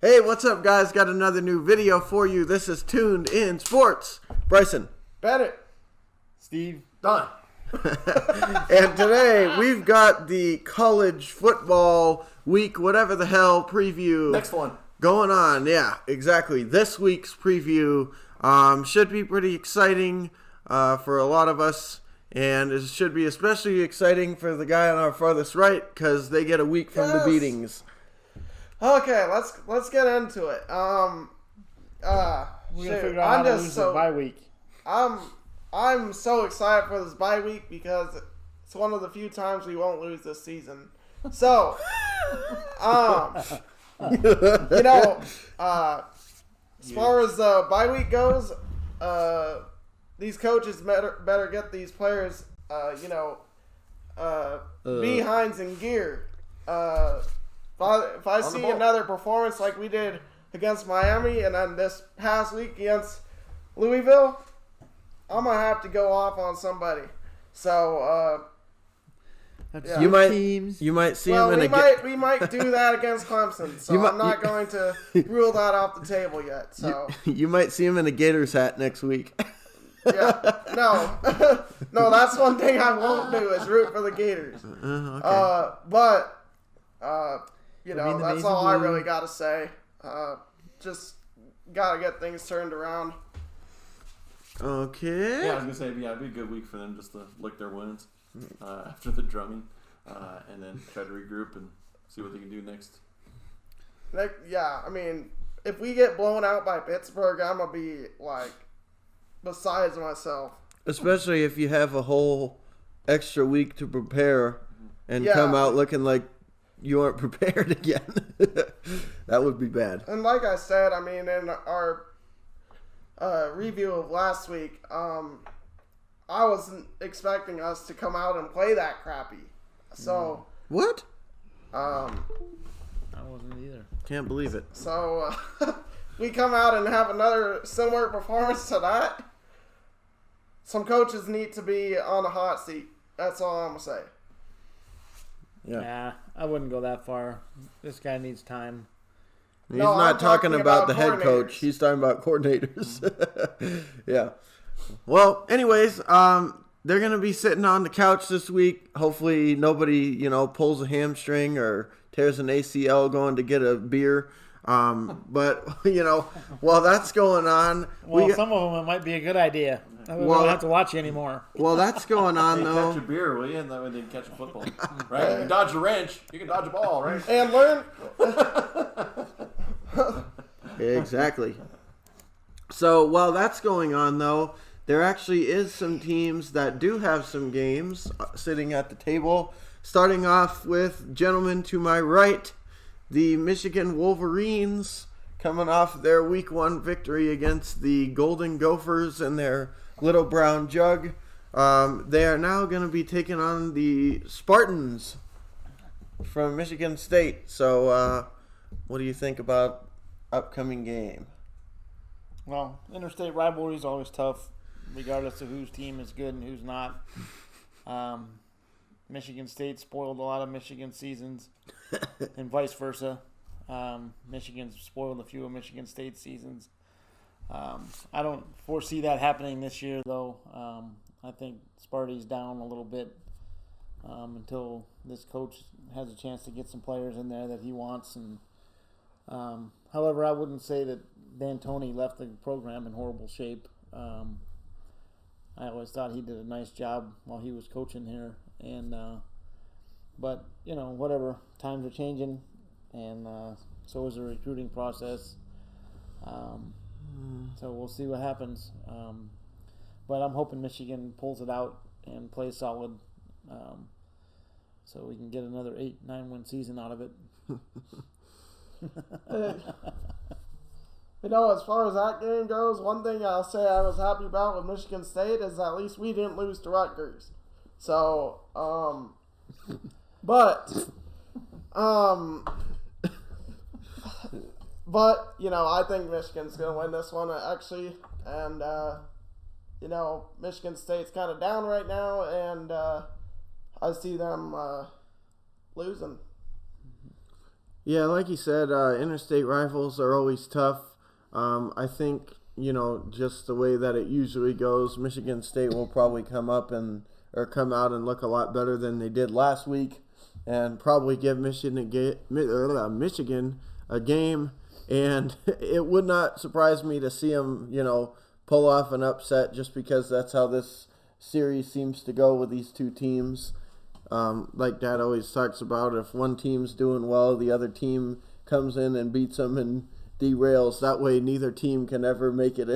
Hey, what's up, guys? Got another new video for you. This is Tuned in Sports. Bryson. Bennett. Steve. Done. And today we've got the college football week, whatever the hell, preview. Next one. Going on. Yeah, exactly. This week's preview should be pretty exciting for a lot of us. And it should be especially exciting for the guy on our farthest right because they get a week from the beatings. Okay, let's get into it. We're gonna figure out how to lose the bye week. I'm so excited for this bye week because it's one of the few times we won't lose this season. So, as far as the bye week goes, these coaches better get these players, behinds in gear. If I see another performance like we did against Miami and then this past week against Louisville, I'm going to have to go off on somebody. So, yeah. You might see him in we might do that against Clemson, so I'm not going to rule that off the table yet. So you might see him in a Gators hat next week. Yeah, no, that's one thing I won't do is root for the Gators. Okay. That's all I really got to say. Just got to get things turned around. Okay. Yeah, I was going to say, it'd be a good week for them just to lick their wounds after the drumming and then try to regroup and see what they can do next. If we get blown out by Pittsburgh, I'm going to be, besides myself. Especially if you have a whole extra week to prepare and come out looking like you aren't prepared again. That would be bad. And like I said, in our review of last week, I wasn't expecting us to come out and play that crappy. So what? I wasn't either. Can't believe it. So we come out and have another similar performance to that. Some coaches need to be on the hot seat. That's all I'm gonna say. Yeah, I wouldn't go that far. This guy needs time. He's not talking about the head coach. He's talking about coordinators. Yeah. Well, anyways, they're going to be sitting on the couch this week. Hopefully nobody, pulls a hamstring or tears an ACL going to get a beer. But, while that's going on. Some of them, it might be a good idea. We don't have to watch you anymore. Well, that's going on, though. Catch a beer, will you? And that way they can catch a football. Right? You can dodge a wrench. You can dodge a ball, right? And learn. Exactly. So, while that's going on, though, there actually is some teams that do have some games sitting at the table. Starting off with, gentlemen to my right, the Michigan Wolverines coming off their Week 1 victory against the Golden Gophers and their Little Brown Jug. They are now going to be taking on the Spartans from Michigan State. So, what do you think about upcoming game? Well, interstate rivalry is always tough, regardless of whose team is good and who's not. Michigan State spoiled a lot of Michigan seasons, and vice versa. Michigan's spoiled a few of Michigan State seasons. I don't foresee that happening this year, though. I think Sparty's down a little bit until this coach has a chance to get some players in there that he wants. And however, I wouldn't say that D'Antoni left the program in horrible shape. I always thought he did a nice job while he was coaching here. And but whatever, times are changing, and so is the recruiting process. So we'll see what happens. But I'm hoping Michigan pulls it out and plays solid, so we can get another 8-9 win season out of it. As far as that game goes, one thing I'll say I was happy about with Michigan State is at least we didn't lose to Rutgers. So, but I think Michigan's going to win this one, actually. And, Michigan State's kind of down right now, and I see them losing. Yeah, like you said, interstate rivals are always tough. I think, just the way that it usually goes, Michigan State will probably come out and look a lot better than they did last week, and probably give Michigan a game. And it would not surprise me to see them, pull off an upset, just because that's how this series seems to go with these two teams. Like Dad always talks about, if one team's doing well, the other team comes in and beats them and derails. That way, neither team can ever make it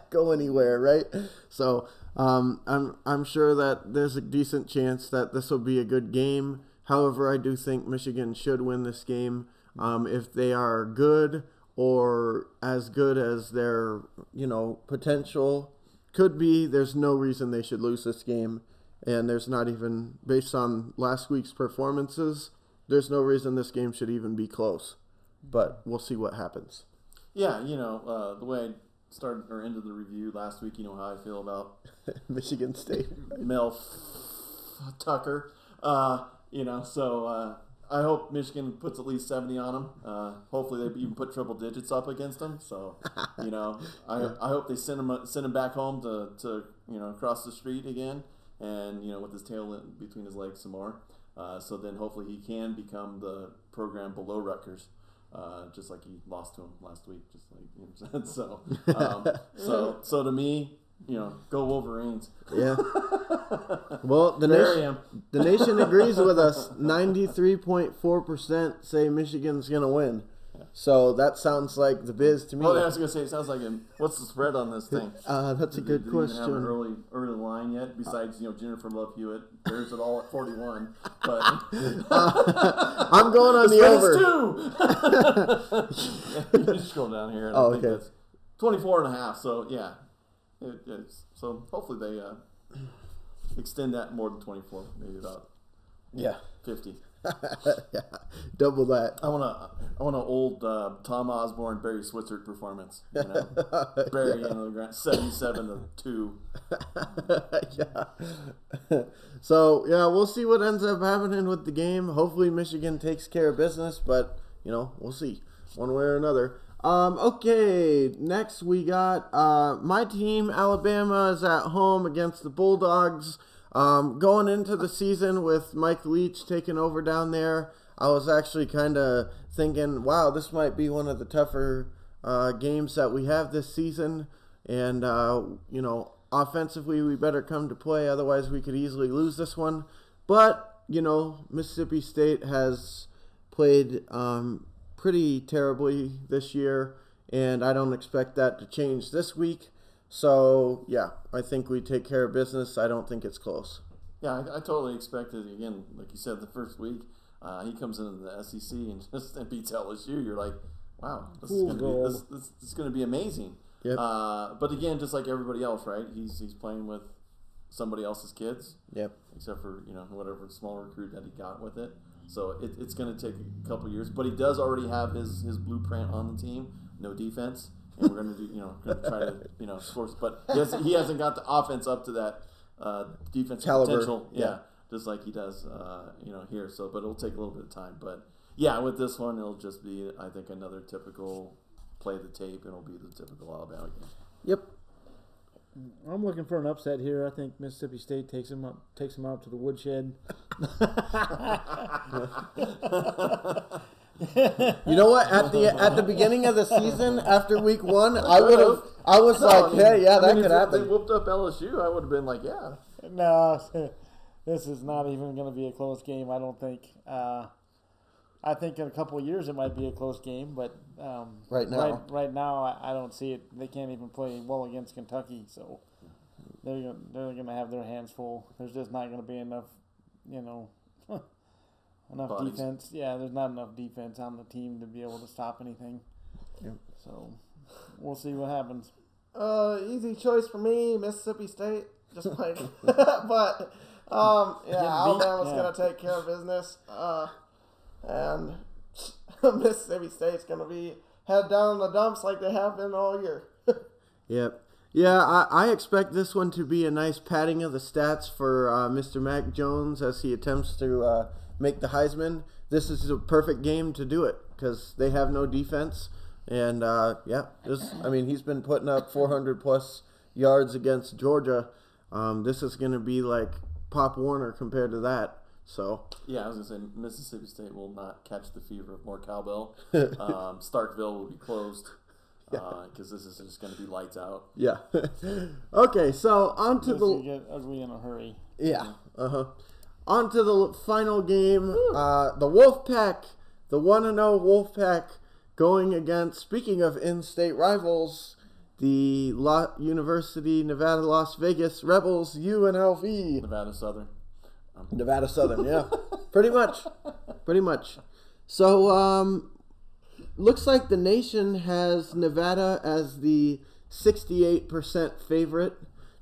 go anywhere, right? So I'm sure that there's a decent chance that this will be a good game. However, I do think Michigan should win this game. If they are good or as good as their potential could be, there's no reason they should lose this game. And there's not even, based on last week's performances, there's no reason this game should even be close. But we'll see what happens. Yeah, the way I started or ended the review last week, you know how I feel about Michigan State. Mel Tucker. So I hope Michigan puts at least 70 on them. Hopefully they even put triple digits up against them. So, I hope they send him back home to across the street again. And, with his tail between his legs some more. So then hopefully he can become the program below Rutgers, just like he lost to him last week. Just like so to me, go Wolverines. Yeah. Well, the nation agrees with us. 93.4% say Michigan's going to win. So that sounds like the biz to me. Oh, I was going to say, it sounds like what's the spread on this thing? That's a good question. Did you have an early line yet? Besides, Jennifer Love Hewitt, there's it all at 41. But I'm going on the over. You just scroll down here. And I think that's 24.5. So yeah, so hopefully they extend that more than 24, maybe about 50. Yeah, double that. I want an old Tom Osborne, Barry Switzer performance. Barry in the ground, 77-2. Yeah. So we'll see what ends up happening with the game. Hopefully Michigan takes care of business, but we'll see one way or another. Okay, next we got my team, Alabama, is at home against the Bulldogs. Going into the season with Mike Leach taking over down there, I was actually kind of thinking, wow, this might be one of the tougher games that we have this season. And, offensively, we better come to play. Otherwise, we could easily lose this one. But, Mississippi State has played pretty terribly this year, and I don't expect that to change this week. So, I think we take care of business. I don't think it's close. Yeah, I totally expected, again, like you said, the first week, he comes into the SEC and just beats LSU. You're like, wow, this is going to be amazing. Yep. But again, just like everybody else, right? He's playing with somebody else's kids. Yep. Except for, whatever small recruit that he got with it. So it's going to take a couple years. But he does already have his blueprint on the team. No defense. And we're going to do, going to try to, score. But he hasn't got the offense up to that defensive caliber potential. Yeah, just like he does, here. So, but it'll take a little bit of time. But yeah, with this one, it'll just be, I think, another typical play the tape, and it'll be the typical Alabama game. Yep. I'm looking for an upset here. I think Mississippi State takes them out to the woodshed. You know what? At the beginning of the season, after week 1, I was like, hey, that could happen. If they whooped up LSU, I would have been like, yeah. No, this is not even going to be a close game, I don't think. I think in a couple of years it might be a close game, but right now I don't see it. They can't even play well against Kentucky, so they're going to have their hands full. There's just not going to be enough, enough bodies. Defense. Yeah, there's not enough defense on the team to be able to stop anything. Yep. So we'll see what happens. Easy choice for me, Mississippi State. Just like, but Alabama's gonna take care of business, and Mississippi State's gonna be head down in the dumps like they have been all year. Yep. Yeah, I expect this one to be a nice padding of the stats for Mr. Mac Jones as he attempts to make the Heisman, this is a perfect game to do it because they have no defense. And, he's been putting up 400-plus yards against Georgia. This is going to be like Pop Warner compared to that. So yeah, I was going to say Mississippi State will not catch the fever of more cowbell. Starkville will be closed because this is just going to be lights out. Yeah. Okay, so on to the get ugly in a hurry. Yeah. On to the final game. The Wolfpack, the 1-0 Wolfpack, going against, speaking of in-state rivals, the University Nevada Las Vegas Rebels, UNLV. Nevada Southern, yeah. Pretty much. So, looks like the nation has Nevada as the 68% favorite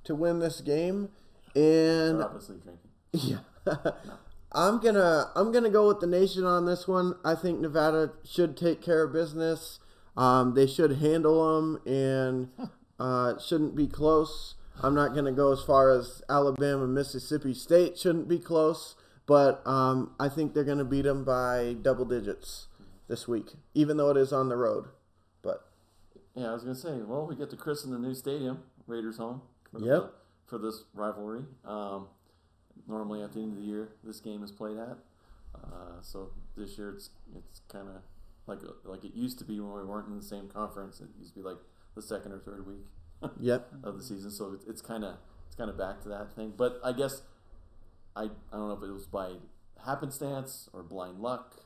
to win this game. And they're obviously drinking. Yeah. No. I'm gonna go with the nation on this one. I think Nevada should take care of business. They should handle them, and it shouldn't be close. I'm not gonna go as far as Alabama, Mississippi State shouldn't be close, but I think they're gonna beat them by double digits this week, even though it is on the road. But yeah, I was gonna say, well, we get to christen the new stadium, Raiders home. For this rivalry. Normally at the end of the year, this game is played at. So this year it's kind of like it used to be when we weren't in the same conference. It used to be like the second or third week of the season. So it's kind of back to that thing. But I guess I don't know if it was by happenstance or blind luck.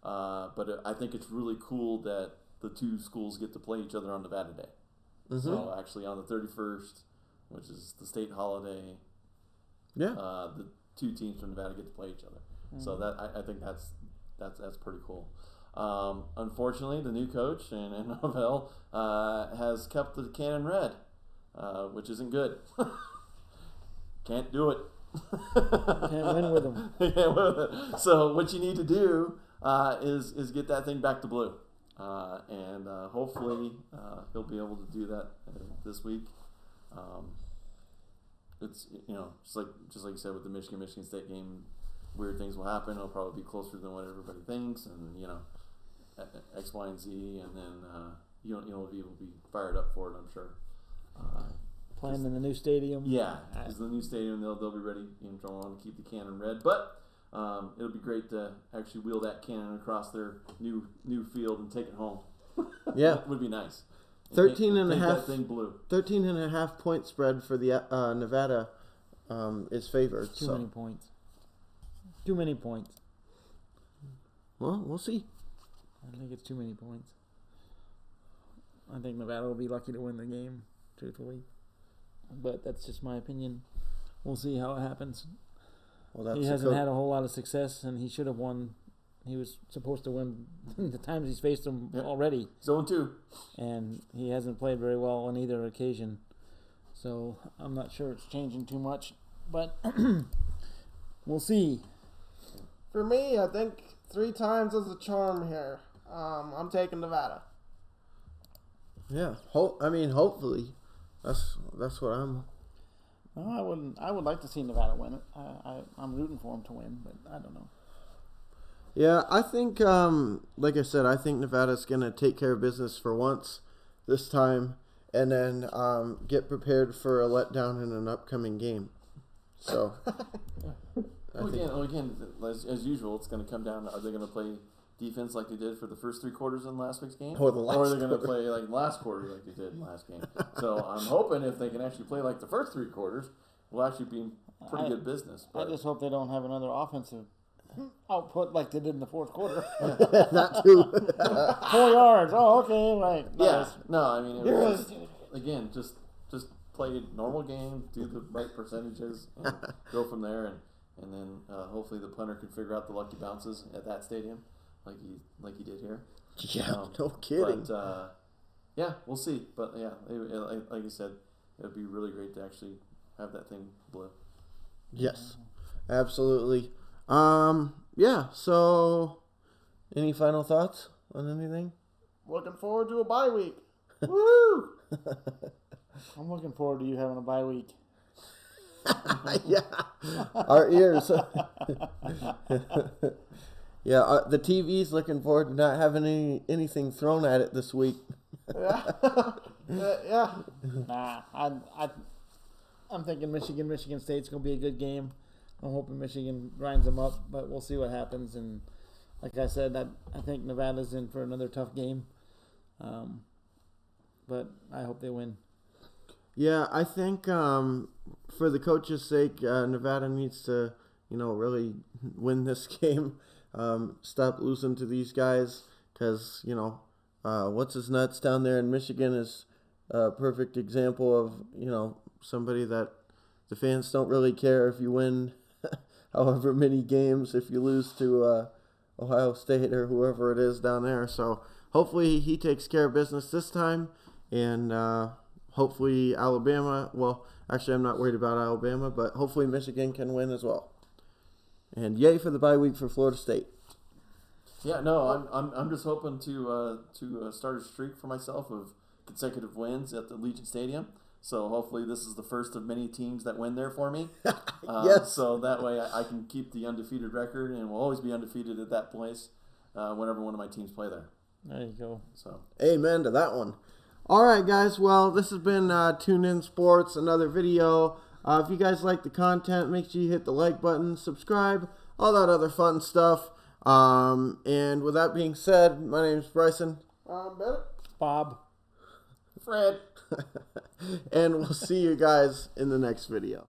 But I think it's really cool that the two schools get to play each other on Nevada Day. Mm-hmm. So actually on the 31st, which is the state holiday. Yeah. The two teams from Nevada get to play each other. Mm-hmm. So that I think that's pretty cool. Unfortunately, the new coach in NFL has kept the cannon red, which isn't good. Can't do it. Can't win with them. So what you need to do is get that thing back to blue, and hopefully he'll be able to do that this week. It's just like you said with the Michigan State game, weird things will happen. It'll probably be closer than what everybody thinks, and X, Y, and Z, and then UNLV will be fired up for it, I'm sure. Playing in the new stadium. Yeah, it's the new stadium. They'll be ready to to keep the cannon red, but it'll be great to actually wheel that cannon across their new field and take it home. Yeah, it would be nice. 13 and a half point spread for the Nevada is favored. Too many points. Too many points. Well, we'll see. I think it's too many points. I think Nevada will be lucky to win the game, truthfully. But that's just my opinion. We'll see how it happens. Well, he hasn't had a whole lot of success, and he should have won. He was supposed to win the times he's faced him already. 0-2. And he hasn't played very well on either occasion. So I'm not sure it's changing too much. But we'll see. For me, I think 3 times is the charm here. I'm taking Nevada. Yeah. Hopefully. That's what I'm... No, I wouldn't. I would like to see Nevada win it. I'm rooting for him to win, but I don't know. Yeah, I think, like I said, I think Nevada's going to take care of business for once this time and then get prepared for a letdown in an upcoming game. So, again, as usual, it's going to come down to, are they going to play defense like they did for the first 3 quarters in last week's game? Or are they going to play like last quarter like they did in last game? So I'm hoping if they can actually play like the first 3 quarters, we'll actually be in pretty good business. But I just hope they don't have another offensive output like they did in the fourth quarter. Not too. 4 yards. Oh, okay, right. Yeah. Nice. No, I mean, it was, again, just play a normal game, do the right percentages, and go from there, and then hopefully the punter can figure out the lucky bounces at that stadium, like he did here. Yeah, no kidding. But yeah, we'll see. But yeah, like you said, it would be really great to actually have that thing blue. Yes, absolutely. Yeah, so any final thoughts on anything? Looking forward to a bye week. Woo! I'm looking forward to you having a bye week. Yeah, our ears. Yeah, the TV's looking forward to not having anything thrown at it this week. Yeah. Yeah. Nah, I'm thinking Michigan State's gonna be a good game. I'm hoping Michigan grinds them up, but we'll see what happens. And like I said, I think Nevada's in for another tough game. But I hope they win. Yeah, I think for the coach's sake, Nevada needs to, really win this game. Stop losing to these guys because, what's his nuts down there in Michigan is a perfect example of, somebody that the fans don't really care if you win however many games if you lose to Ohio State or whoever it is down there. So hopefully he takes care of business this time, and hopefully Alabama, well, actually I'm not worried about Alabama, but hopefully Michigan can win as well. And yay for the bye week for Florida State. Yeah, no, I'm just hoping to start a streak for myself of consecutive wins at the Legion Stadium. So hopefully this is the first of many teams that win there for me. Yes. So that way I can keep the undefeated record, and will always be undefeated at that place whenever one of my teams play there. There you go. So amen to that one. All right, guys. Well, this has been Tune In Sports, another video. If you guys like the content, make sure you hit the like button, subscribe, all that other fun stuff. And with that being said, my name is Bryson. Bennett. Bob. Fred. And we'll see you guys in the next video.